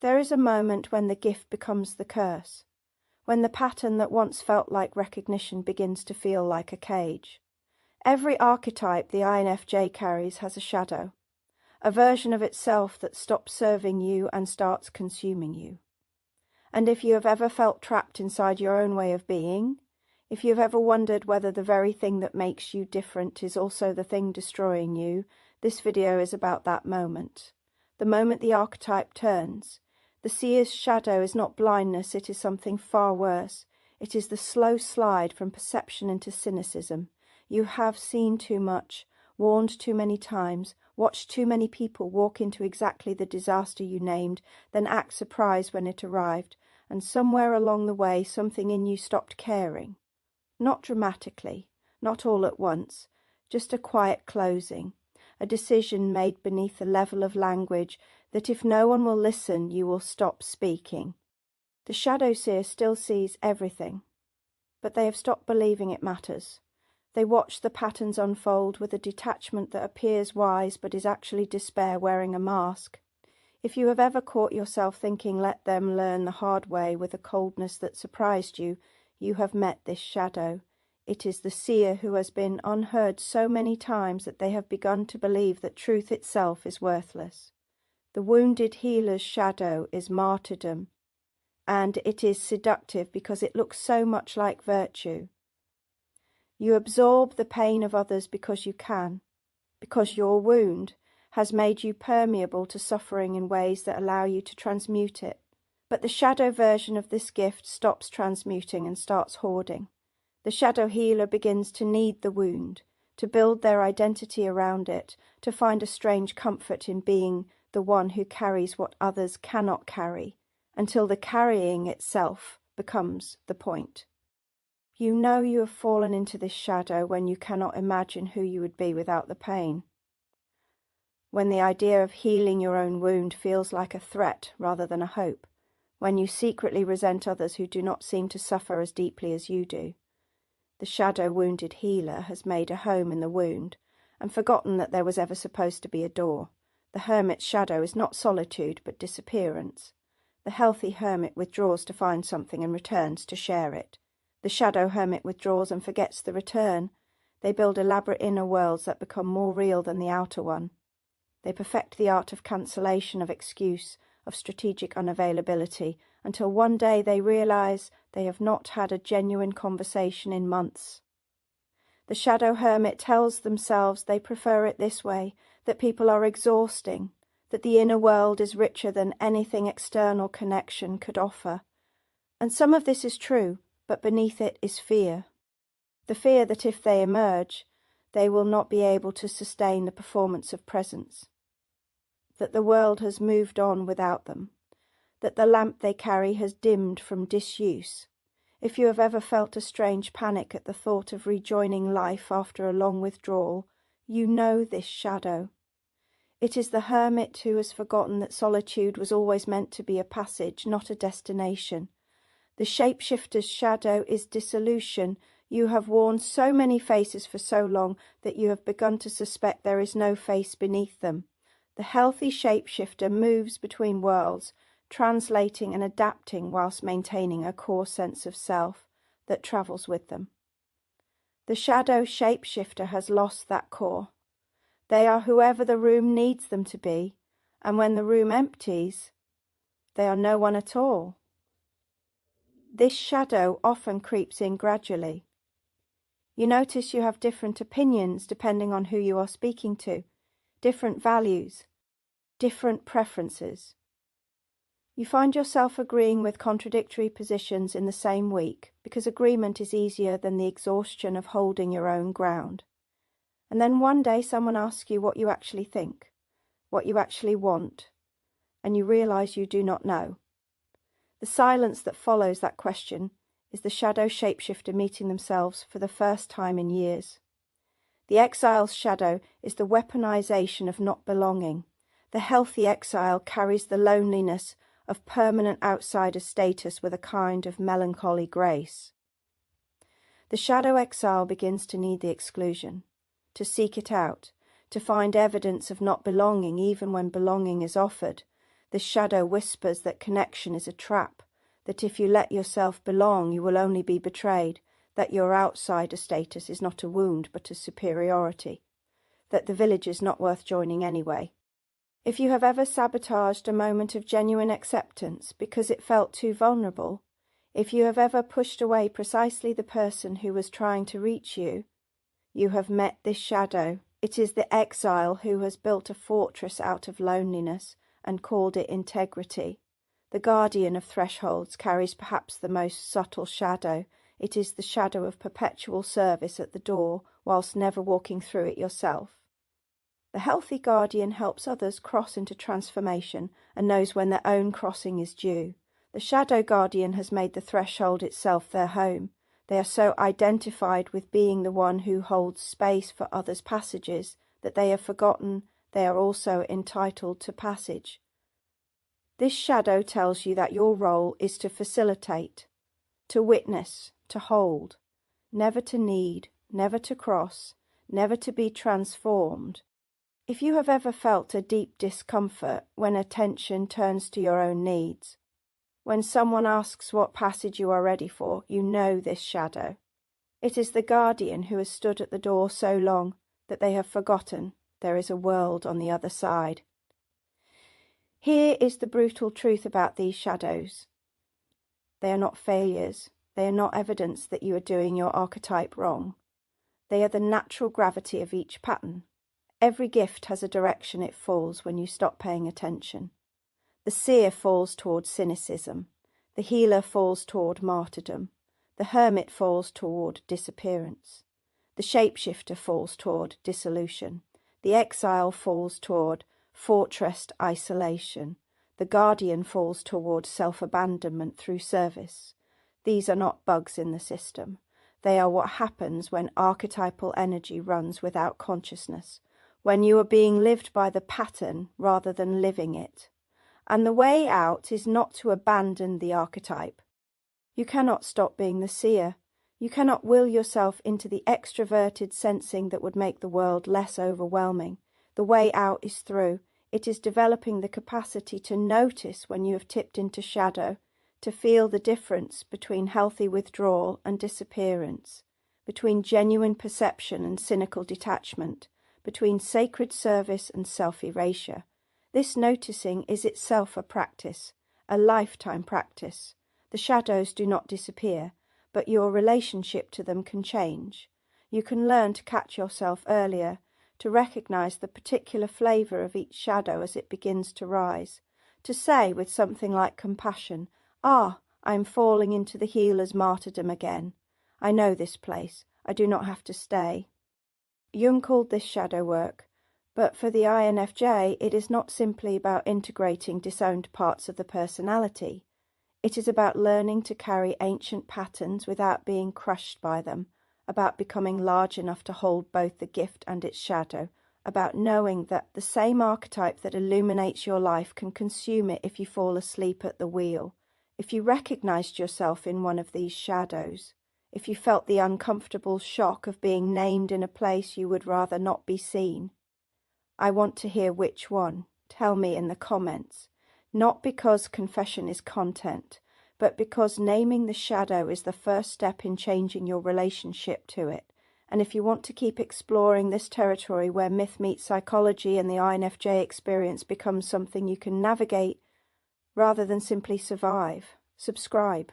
There is a moment when the gift becomes the curse, when the pattern that once felt like recognition begins to feel like a cage. Every archetype the INFJ carries has a shadow, a version of itself that stops serving you and starts consuming you. And if you have ever felt trapped inside your own way of being, if you have ever wondered whether the very thing that makes you different is also the thing destroying you, this video is about that moment. The moment the archetype turns. The seer's shadow is not blindness, it is something far worse. It is the slow slide from perception into cynicism. You have seen too much, warned too many times, watched too many people walk into exactly the disaster you named, then act surprised when it arrived, and somewhere along the way something in you stopped caring. Not dramatically, not all at once, just a quiet closing, a decision made beneath a level of language that if no one will listen, you will stop speaking. The shadow seer still sees everything, but they have stopped believing it matters. They watch the patterns unfold with a detachment that appears wise but is actually despair wearing a mask. If you have ever caught yourself thinking let them learn the hard way with a coldness that surprised you, you have met this shadow. It is the seer who has been unheard so many times that they have begun to believe that truth itself is worthless. The wounded healer's shadow is martyrdom, and it is seductive because it looks so much like virtue. You absorb the pain of others because you can, because your wound has made you permeable to suffering in ways that allow you to transmute it. But the shadow version of this gift stops transmuting and starts hoarding. The shadow healer begins to need the wound, to build their identity around it, to find a strange comfort in being the one who carries what others cannot carry, until the carrying itself becomes the point. You know you have fallen into this shadow when you cannot imagine who you would be without the pain. When the idea of healing your own wound feels like a threat rather than a hope. When you secretly resent others who do not seem to suffer as deeply as you do. The shadow wounded healer has made a home in the wound and forgotten that there was ever supposed to be a door. The hermit's shadow is not solitude but disappearance. The healthy hermit withdraws to find something and returns to share it. The shadow hermit withdraws and forgets the return. They build elaborate inner worlds that become more real than the outer one. They perfect the art of cancellation, of excuse, of strategic unavailability, until one day they realize they have not had a genuine conversation in months. The shadow hermit tells themselves they prefer it this way, that people are exhausting, that the inner world is richer than anything external connection could offer. And some of this is true, but beneath it is fear. The fear that if they emerge, they will not be able to sustain the performance of presence. That the world has moved on without them. That the lamp they carry has dimmed from disuse. If you have ever felt a strange panic at the thought of rejoining life after a long withdrawal, you know this shadow. It is the hermit who has forgotten that solitude was always meant to be a passage, not a destination. The shapeshifter's shadow is dissolution. You have worn so many faces for so long that you have begun to suspect there is no face beneath them. The healthy shapeshifter moves between worlds, translating and adapting whilst maintaining a core sense of self that travels with them. The shadow shapeshifter has lost that core. They are whoever the room needs them to be, and when the room empties, they are no one at all. This shadow often creeps in gradually. You notice you have different opinions depending on who you are speaking to, different values, different preferences. You find yourself agreeing with contradictory positions in the same week because agreement is easier than the exhaustion of holding your own ground. And then one day someone asks you what you actually think, what you actually want, and you realize you do not know. The silence that follows that question is the shadow shapeshifter meeting themselves for the first time in years. The exile's shadow is the weaponization of not belonging. The healthy exile carries the loneliness of permanent outsider status with a kind of melancholy grace. The shadow exile begins to need the exclusion, to seek it out, to find evidence of not belonging even when belonging is offered. The shadow whispers that connection is a trap, that if you let yourself belong, you will only be betrayed, that your outsider status is not a wound but a superiority, that the village is not worth joining anyway. If you have ever sabotaged a moment of genuine acceptance because it felt too vulnerable, if you have ever pushed away precisely the person who was trying to reach you, you have met this shadow. It is the exile who has built a fortress out of loneliness and called it integrity. The guardian of thresholds carries perhaps the most subtle shadow. It is the shadow of perpetual service at the door whilst never walking through it yourself. The healthy guardian helps others cross into transformation and knows when their own crossing is due. The shadow guardian has made the threshold itself their home. They are so identified with being the one who holds space for others' passages that they have forgotten they are also entitled to passage. This shadow tells you that your role is to facilitate, to witness, to hold, never to need, never to cross, never to be transformed. If you have ever felt a deep discomfort when attention turns to your own needs, when someone asks what passage you are ready for, you know this shadow. It is the guardian who has stood at the door so long that they have forgotten there is a world on the other side. Here is the brutal truth about these shadows. They are not failures. They are not evidence that you are doing your archetype wrong. They are the natural gravity of each pattern. Every gift has a direction it falls when you stop paying attention. The seer falls toward cynicism. The healer falls toward martyrdom. The hermit falls toward disappearance. The shapeshifter falls toward dissolution. The exile falls toward fortressed isolation. The guardian falls toward self-abandonment through service. These are not bugs in the system. They are what happens when archetypal energy runs without consciousness, when you are being lived by the pattern rather than living it. And the way out is not to abandon the archetype. You cannot stop being the seer. You cannot will yourself into the extroverted sensing that would make the world less overwhelming. The way out is through. It is developing the capacity to notice when you have tipped into shadow, to feel the difference between healthy withdrawal and disappearance, between genuine perception and cynical detachment, between sacred service and self-erasure. This noticing is itself a practice, a lifetime practice. The shadows do not disappear, but your relationship to them can change. You can learn to catch yourself earlier, to recognize the particular flavor of each shadow as it begins to rise, to say with something like compassion, "Ah, I am falling into the healer's martyrdom again. I know this place. I do not have to stay." Jung called this shadow work, but for the INFJ it is not simply about integrating disowned parts of the personality. It is about learning to carry ancient patterns without being crushed by them, about becoming large enough to hold both the gift and its shadow, about knowing that the same archetype that illuminates your life can consume it if you fall asleep at the wheel. If you recognized yourself in one of these shadows, if you felt the uncomfortable shock of being named in a place you would rather not be seen, I want to hear which one. Tell me in the comments. Not because confession is content, but because naming the shadow is the first step in changing your relationship to it. And if you want to keep exploring this territory where myth meets psychology and the INFJ experience becomes something you can navigate rather than simply survive, subscribe.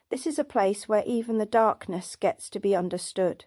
This is a place where even the darkness gets to be understood.